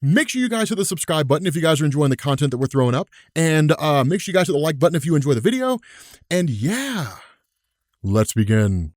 Make sure you guys hit the subscribe button if you guys are enjoying the content that we're throwing up. And make sure you guys hit the like button if you enjoy the video. And yeah, let's begin.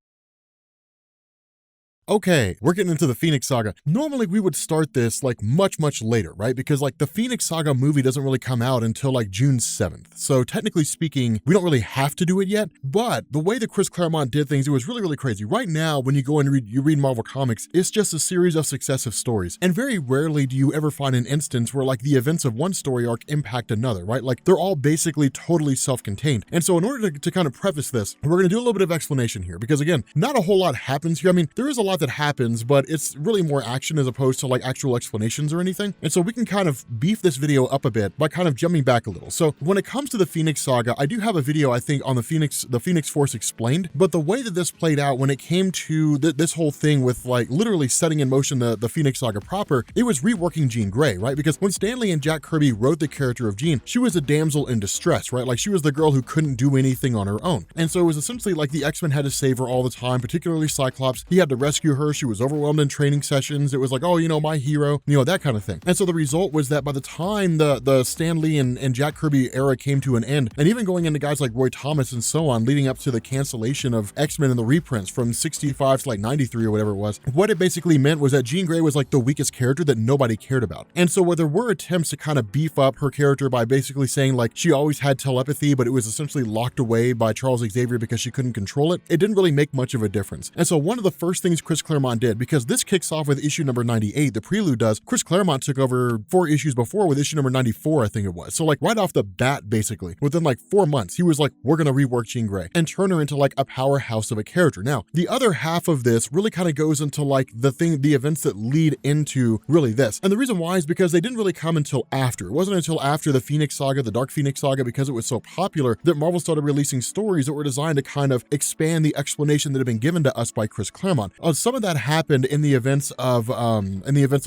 Okay, we're getting into the Phoenix Saga. Normally we would start this like much later, right? Because like the Phoenix Saga movie doesn't really come out until like June 7th. So technically speaking, we don't really have to do it yet, but the way that Chris Claremont did things, it was really crazy. Right now, when you go and read Marvel Comics, it's just a series of successive stories. And very rarely do you ever find an instance where like the events of one story arc impact another, right? Like they're all basically totally self-contained. And so in order to kind of preface this, we're gonna do a little bit of explanation here because again, not a whole lot happens here. I mean, there is a lot that happens, but it's really more action as opposed to like actual explanations or anything. And so we can kind of beef this video up a bit by kind of jumping back a little. So when it comes to the Phoenix Saga, I do have a video, I think, on the Phoenix Force Explained, but the way that this played out when it came to this whole thing with like literally setting in motion the Phoenix Saga proper, it was reworking Jean Grey, right? Because when Stan Lee and Jack Kirby wrote the character of Jean, she was a damsel in distress, right? Like she was the girl who couldn't do anything on her own. And so it was essentially like the X-Men had to save her all the time, particularly Cyclops. He had to rescue her. She was overwhelmed in training sessions. It was like, oh, you know, my hero, you know, that kind of thing. And so the result was that by the time the Stan Lee and Jack Kirby era came to an end, and even going into guys like Roy Thomas and so on, leading up to the cancellation of X-Men and the reprints from 65 to like 93 or whatever it was, what it basically meant was that Jean Grey was like the weakest character that nobody cared about. And so where there were attempts to kind of beef up her character by basically saying like she always had telepathy, but it was essentially locked away by Charles Xavier because she couldn't control it, it didn't really make much of a difference. And so one of the first things Chris Claremont did, because this kicks off with issue number 98, the prelude does, Chris Claremont took over 4 issues before with issue number 94, I think it was. So like right off the bat, basically, within like 4 months, he was like, we're gonna rework Jean Grey and turn her into like a powerhouse of a character. Now, the other half of this really kind of goes into like the events that lead into really this. And the reason why is because they didn't really come until after. It wasn't until after the Phoenix Saga, the Dark Phoenix Saga, because it was so popular that Marvel started releasing stories that were designed to kind of expand the explanation that had been given to us by Chris Claremont. Some of that happened in the events of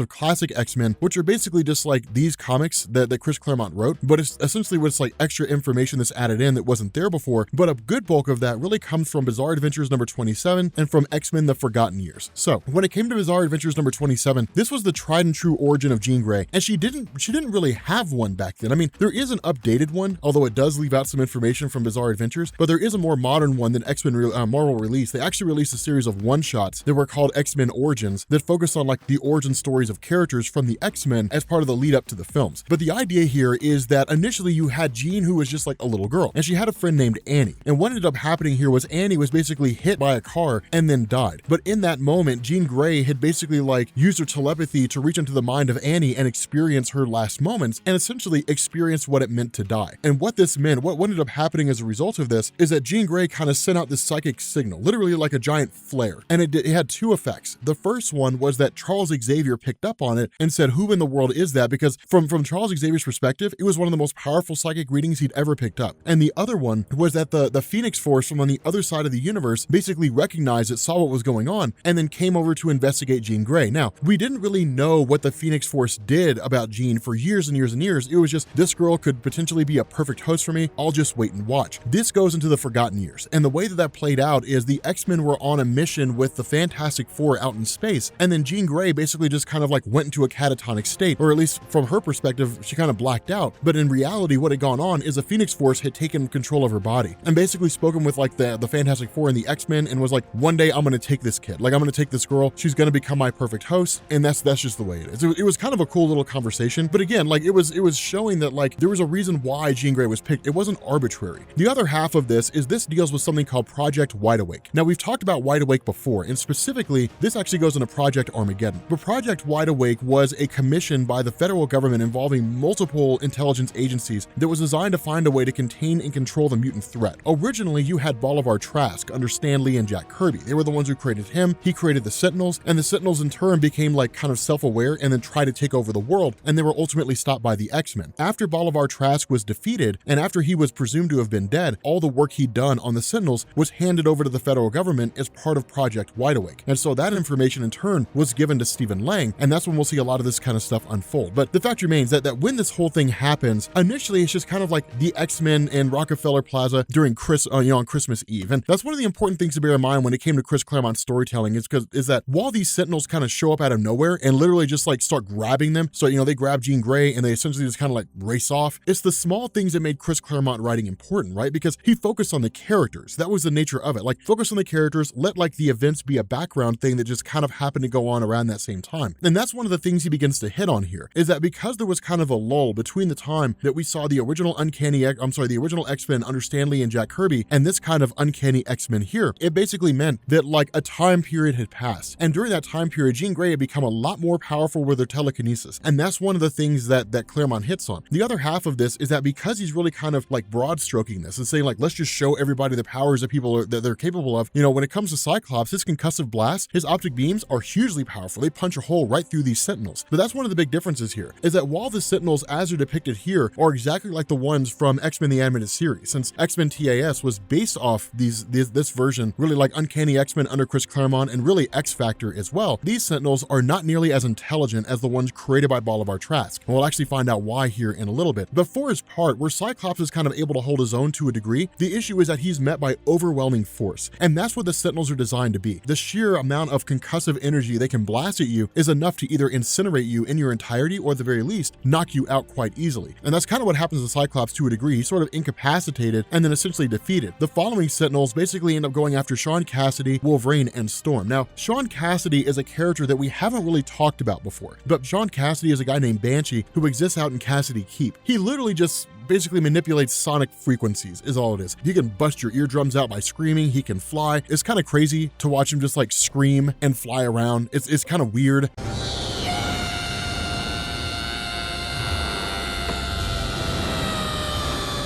classic X-Men, which are basically just like these comics that Chris Claremont wrote, but it's essentially what's like extra information that's added in that wasn't there before. But a good bulk of that really comes from Bizarre Adventures number 27 and from X-Men The Forgotten Years. So when it came to Bizarre Adventures number 27, this was the tried and true origin of Jean Grey, and she didn't really have one back then. I mean, there is an updated one, although it does leave out some information from Bizarre Adventures, but there is a more modern one that Marvel released. They actually released a series of one-shots that were called X-Men Origins that focused on like the origin stories of characters from the X-Men as part of the lead up to the films. But the idea here is that initially you had Jean, who was just like a little girl, and she had a friend named Annie. And what ended up happening here was Annie was basically hit by a car and then died. But in that moment, Jean Grey had basically like used her telepathy to reach into the mind of Annie and experience her last moments and essentially experience what it meant to die. And what this meant, what ended up happening as a result of this, is that Jean Grey kind of sent out this psychic signal, literally like a giant flare. And it had 2 effects. The first one was that Charles Xavier picked up on it and said, who in the world is that? Because from Charles Xavier's perspective, it was one of the most powerful psychic readings he'd ever picked up. And the other one was that the Phoenix Force from on the other side of the universe basically recognized it, saw what was going on, and then came over to investigate Jean Grey. Now, we didn't really know what the Phoenix Force did about Jean for years and years and years. It was just, this girl could potentially be a perfect host for me. I'll just wait and watch. This goes into the Forgotten Years. And the way that played out is the X-Men were on a mission with the Fantastic Four out in space, and then Jean Grey basically just kind of like went into a catatonic state, or at least from her perspective, she kind of blacked out. But in reality, what had gone on is the Phoenix Force had taken control of her body and basically spoken with like the Fantastic Four and the X-Men and was like, one day I'm going to take this kid. Like I'm going to take this girl. She's going to become my perfect host. And that's just the way it is. It was kind of a cool little conversation. But again, like it was showing that like there was a reason why Jean Grey was picked. It wasn't arbitrary. The other half of this is this deals with something called Project Wide Awake. Now we've talked about Wide Awake before, and specifically this actually goes into Project Armageddon. But Project Wide Awake was a commission by the federal government involving multiple intelligence agencies that was designed to find a way to contain and control the mutant threat. Originally, you had Bolivar Trask under Stan Lee and Jack Kirby. They were the ones who created him. He created the Sentinels, and the Sentinels in turn became like kind of self-aware and then tried to take over the world, and they were ultimately stopped by the X-Men. After Bolivar Trask was defeated, and after he was presumed to have been dead, all the work he'd done on the Sentinels was handed over to the federal government as part of Project Wide Awake. back. And so that information in turn was given to Stephen Lang, and that's when we'll see a lot of this kind of stuff unfold. But the fact remains that when this whole thing happens, initially it's just kind of like the X-Men in Rockefeller Plaza during on Christmas Eve. And that's one of the important things to bear in mind when it came to Chris Claremont's storytelling is that while these Sentinels kind of show up out of nowhere and literally just like start grabbing them, so they grab Jean Grey and they essentially just kind of like race off, it's the small things that made Chris Claremont writing important, right? Because he focused on the characters. That was the nature of it. Like, focus on the characters, let like the events be a background thing that just kind of happened to go on around that same time. And that's one of the things he begins to hit on here, is that because there was kind of a lull between the time that we saw the original X-Men under Stan Lee and Jack Kirby and this kind of uncanny X-Men here, it basically meant that like a time period had passed. And during that time period, Jean Grey had become a lot more powerful with her telekinesis. And that's one of the things that Claremont hits on. The other half of this is that because he's really kind of like broad stroking this and saying like, let's just show everybody the powers that that they're capable of. When it comes to Cyclops, his concussive blast, his optic beams are hugely powerful. They punch a hole right through these Sentinels. But that's one of the big differences here, is that while the Sentinels as they're depicted here are exactly like the ones from X-Men the Animated Series, since X-Men TAS was based off this version, really like Uncanny X-Men under Chris Claremont and really X-Factor as well, these Sentinels are not nearly as intelligent as the ones created by Bolivar Trask. And we'll actually find out why here in a little bit. But for his part, where Cyclops is kind of able to hold his own to a degree, the issue is that he's met by overwhelming force. And that's what the Sentinels are designed to be. The sheer amount of concussive energy they can blast at you is enough to either incinerate you in your entirety or at the very least, knock you out quite easily. And that's kind of what happens to Cyclops to a degree. He's sort of incapacitated and then essentially defeated. The following Sentinels basically end up going after Sean Cassidy, Wolverine, and Storm. Now, Sean Cassidy is a character that we haven't really talked about before, but Sean Cassidy is a guy named Banshee who exists out in Cassidy Keep. He literally just basically manipulates sonic frequencies is all it is. He can bust your eardrums out by screaming. He can fly. It's kind of crazy to watch him just like scream and fly around. It's kind of weird.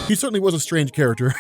He certainly was a strange character,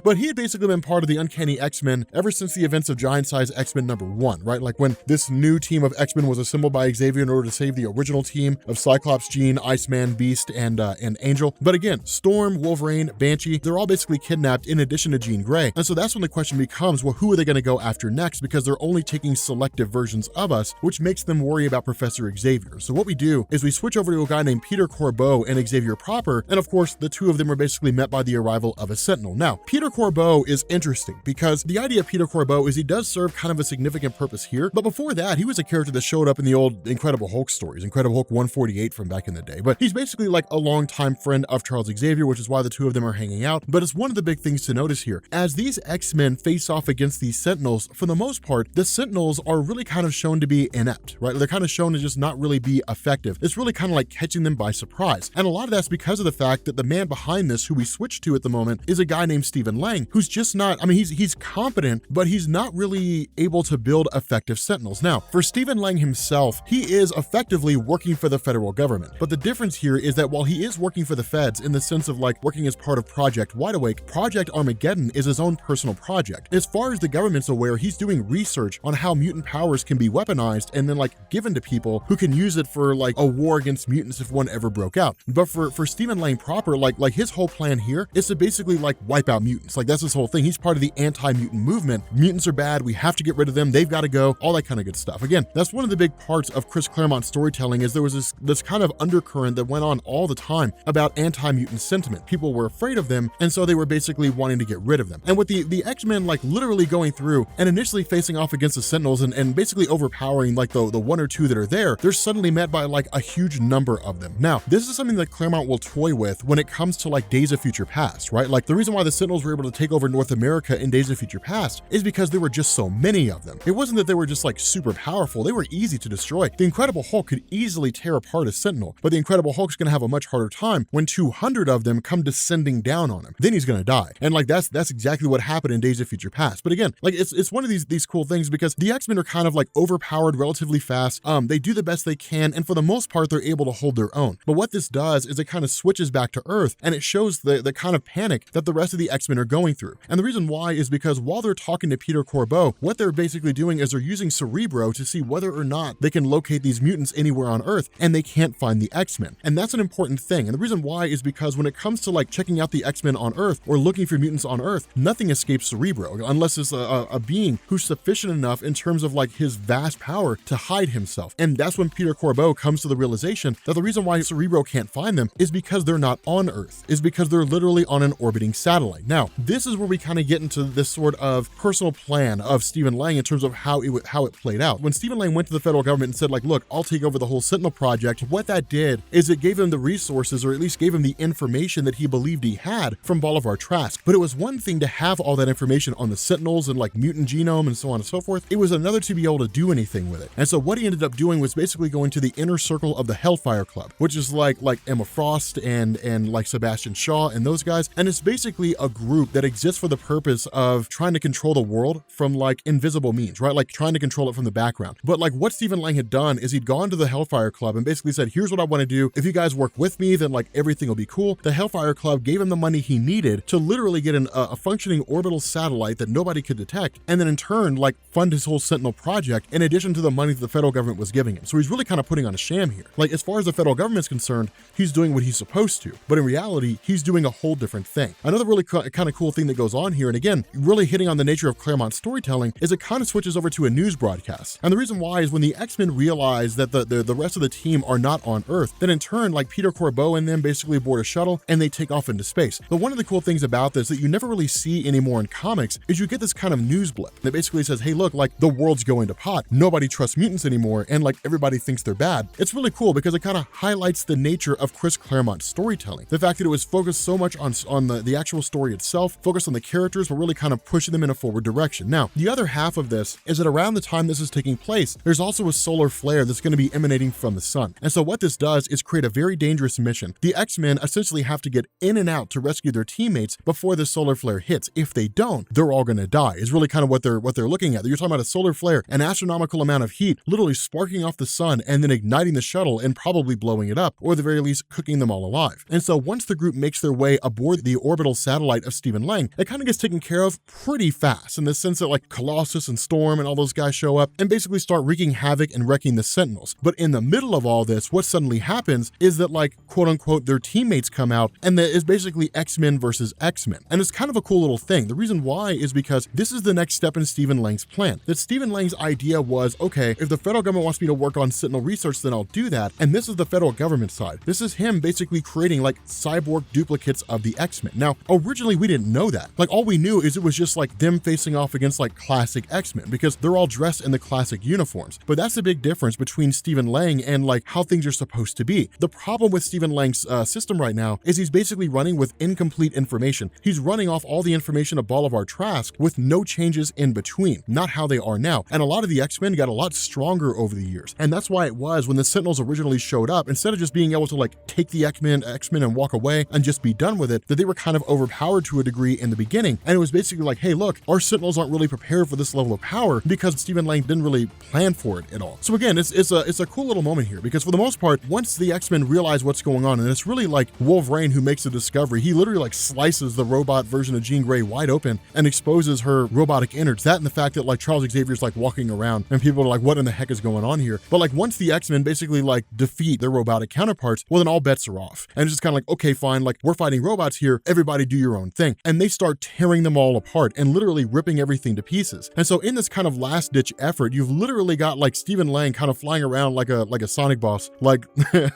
but he had basically been part of the Uncanny X-Men ever since the events of Giant Size X-Men #1, right? Like when this new team of X-Men was assembled by Xavier in order to save the original team of Cyclops, Jean, Iceman, Beast, and Angel. But again, Storm, Wolverine, Banshee, they're all basically kidnapped in addition to Jean Grey. And so that's when the question becomes, well, who are they going to go after next? Because they're only taking selective versions of us, which makes them worry about Professor Xavier. So what we do is we switch over to a guy named Peter Corbeau and Xavier proper, and of course, the two of them are basically met by the arrival of a Sentinel. Now, Peter Corbeau is interesting because the idea of Peter Corbeau is he does serve kind of a significant purpose here, but before that, he was a character that showed up in the old Incredible Hulk stories, Incredible Hulk 148 from back in the day, but he's basically like a longtime friend of Charles Xavier, which is why the two of them are hanging out. But it's one of the big things to notice here. As these X-Men face off against these Sentinels, for the most part, the Sentinels are really kind of shown to be inept, right? They're kind of shown to just not really be effective. It's really kind of like catching them by surprise. And a lot of that's because of the fact that the man behind this, who we switch to at the moment, is a guy named Stephen Lang, who's just not, I mean, he's competent, but he's not really able to build effective Sentinels. Now, for Stephen Lang himself, he is effectively working for the federal government. But the difference here is that while he is working for the feds in the sense of like working as part of Project Wide Awake, Project Armageddon is his own personal project. As far as the government's aware, he's doing research on how mutant powers can be weaponized and then like given to people who can use it for like a war against mutants if one ever broke out. But for Stephen Lang proper, like his whole plan here is to basically like wipe out mutants. Like that's his whole thing. He's part of the anti-mutant movement. Mutants are bad. We have to get rid of them. They've got to go. All that kind of good stuff. Again, that's one of the big parts of Chris Claremont's storytelling is there was this kind of undercurrent that went on all the time about anti-mutant sentiment. People were afraid of them, and so they were basically wanting to get rid of them. And with the X-Men like literally going through and initially facing off against the Sentinels and basically overpowering like the one or two that are there, they're suddenly met by like a huge number of them. Now, this is something that Claremont will toy with when it comes to like Days of Future Past, right? Like the reason why the Sentinels were able to take over North America in Days of Future Past is because there were just so many of them. It wasn't that they were just like super powerful. They were easy to destroy. The Incredible Hulk could easily tear apart a Sentinel, but the Incredible Hulk's going to have a much harder time when 200 of them come descending down on him. Then he's going to die. And like that's exactly what happened in Days of Future Past. But again, like it's one of these cool things because the X-Men are kind of like overpowered relatively fast. They do the best they can, and for the most part, they're able to hold their own. But what this does is it kind of switches back to Earth, and it shows shows the kind of panic that the rest of the X-Men are going through. And the reason why is because while they're talking to Peter Corbeau, what they're basically doing is they're using Cerebro to see whether or not they can locate these mutants anywhere on Earth, and they can't find the X-Men. And that's an important thing. And the reason why is because when it comes to like checking out the X-Men on Earth or looking for mutants on Earth, nothing escapes Cerebro unless it's a being who's sufficient enough in terms of like his vast power to hide himself. And that's when Peter Corbeau comes to the realization that the reason why Cerebro can't find them is because they're not on Earth, is because they're literally on an orbiting satellite. Now, this is where we kind of get into this sort of personal plan of Stephen Lang in terms of how it played out. When Stephen Lang went to the federal government and said like, look, I'll take over the whole Sentinel project, what that did is it gave him the resources, or at least gave him the information that he believed he had from Bolivar Trask. But it was one thing to have all that information on the Sentinels and like mutant genome and so on and so forth. It was another to be able to do anything with it. And so what he ended up doing was basically going to the inner circle of the Hellfire Club, which is like Emma Frost and like Sebastian Shaw and those guys. And it's basically a group that exists for the purpose of trying to control the world from like invisible means, right? Like trying to control it from the background. But like what Stephen Lang had done is he'd gone to the Hellfire Club and basically said, here's what I want to do. If you guys work with me, then like everything will be cool. The Hellfire Club gave him the money he needed to literally get a functioning orbital satellite that nobody could detect, and then in turn like fund his whole Sentinel project in addition to the money that the federal government was giving him. So he's really kind of putting on a sham here. Like as far as the federal government's concerned, he's doing what he's supposed to, but in reality, he's doing a whole different thing. Another really kind of cool thing that goes on here, and again, really hitting on the nature of Claremont's storytelling, is it kind of switches over to a news broadcast. And the reason why is when the X-Men realize that the rest of the team are not on Earth, then in turn, like Peter Corbeau and them basically board a shuttle and they take off into space. But one of the cool things about this that you never really see anymore in comics is you get this kind of news blip that basically says, hey, look, like the world's going to pot. Nobody trusts mutants anymore, and like everybody thinks they're bad. It's really cool because it kind of highlights the nature of Chris Claremont's storytelling. The fact that it was focused so much on the actual story itself, focused on the characters, but really kind of pushing them in a forward direction. Now, the other half of this is that around the time this is taking place, there's also a solar flare that's going to be emanating from the sun. And so what this does is create a very dangerous mission. The X-Men essentially have to get in and out to rescue their teammates before the solar flare hits. If they don't, they're all going to die, is really kind of what they're looking at. You're talking about a solar flare, an astronomical amount of heat, literally sparking off the sun and then igniting the shuttle and probably blowing it up, or at the very least cooking them all alive. And so once the group makes their way aboard the orbital satellite of Stephen Lang, it kind of gets taken care of pretty fast, in the sense that like Colossus and Storm and all those guys show up and basically start wreaking havoc and wrecking the Sentinels. But in the middle of all this, what suddenly happens is that like quote unquote their teammates come out, and that is basically X-Men versus X-Men. And it's kind of a cool little thing. The reason why is because this is the next step in Stephen Lang's plan. That Stephen Lang's idea was, okay, if the federal government wants me to work on Sentinel research, then I'll do that. And this is the federal government side. This is him basically creating like cyborg duplicates of the X-Men. Now, originally we didn't know that. Like all we knew is it was just like them facing off against like classic X-Men, because they're all dressed in the classic uniforms. But that's the big difference between Stephen Lang and like how things are supposed to be. The problem with Stephen Lang's system right now is he's basically running with incomplete information. He's running off all the information of Bolivar Trask with no changes in between, not how they are now. And a lot of the X-Men got a lot stronger over the years. And that's why it was when the Sentinels originally showed up, instead of just being able to like take the X-Men and walk away and just be done with it, that they were kind of overpowered to a degree in the beginning. And it was basically like, hey, look, our Sentinels aren't really prepared for this level of power because Stephen Lang didn't really plan for it at all. So again, it's a cool little moment here, because for the most part, once the X-Men realize what's going on, and it's really like Wolverine who makes the discovery, he literally like slices the robot version of Jean Grey wide open and exposes her robotic innards. That and the fact that like Charles Xavier's like walking around and people are like, what in the heck is going on here? But like once the X-Men basically like defeat their robotic counterparts, well then all bets are off. And it's just kind of like, okay, fine, like we're fighting robots here, everybody do your own thing. And they start tearing them all apart and literally ripping everything to pieces. And so in this kind of last ditch effort, you've literally got like Stephen Lang kind of flying around like a Sonic boss, like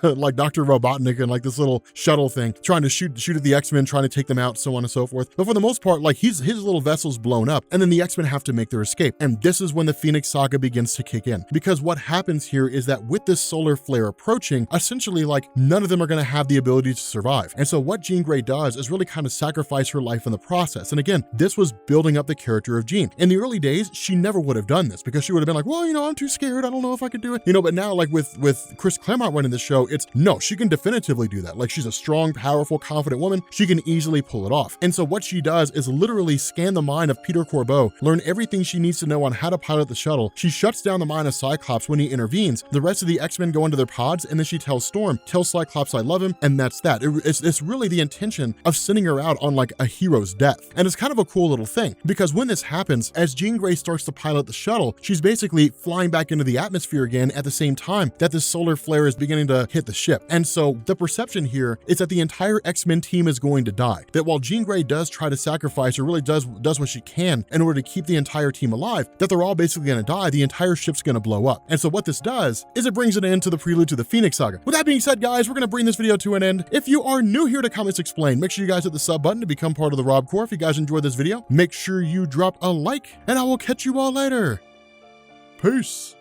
like Dr. Robotnik and like this little shuttle thing, trying to shoot at the X-Men, trying to take them out, so on and so forth. But for the most part, like his little vessel's blown up, and then the X-Men have to make their escape. And this is when the Phoenix Saga begins to kick in. Because what happens here is that with this solar flare approaching, essentially like none of them are going to have the ability to survive. And so what Jean Grey does is really kind of sacrifice her life in the process. And again, this was building up the character of Jean. In the early days, she never would have done this, because she would have been like, well, I'm too scared, I don't know if I could do it. But now like with Chris Claremont running the show, it's no, she can definitively do that. Like she's a strong, powerful, confident woman. She can easily pull it off. And so what she does is literally scan the mind of Peter Corbeau, learn everything she needs to know on how to pilot the shuttle. She shuts down the mind of Cyclops when he intervenes. The rest of the X-Men go into their pods, and then she tells Storm, tell Cyclops I love him, and that's that. It's really the intention of sending her out on like a hero's death. And it's kind of a cool little thing, because when this happens, as Jean Grey starts to pilot the shuttle, she's basically flying back into the atmosphere again at the same time that this solar flare is beginning to hit the ship. And so the perception here is that the entire X-Men team is going to die. That while Jean Grey does try to sacrifice, or really does what she can in order to keep the entire team alive, that they're all basically going to die, the entire ship's going to blow up. And so what this does is it brings an end to the prelude to the Phoenix Saga. With that being said, guys, we're going to bring this video to an end. If you are new here to Comics Explained, make sure you guys hit the sub button to become part of the Rob Corps. If you guys enjoyed this video, make sure you drop a like, and I will catch you all later. Peace.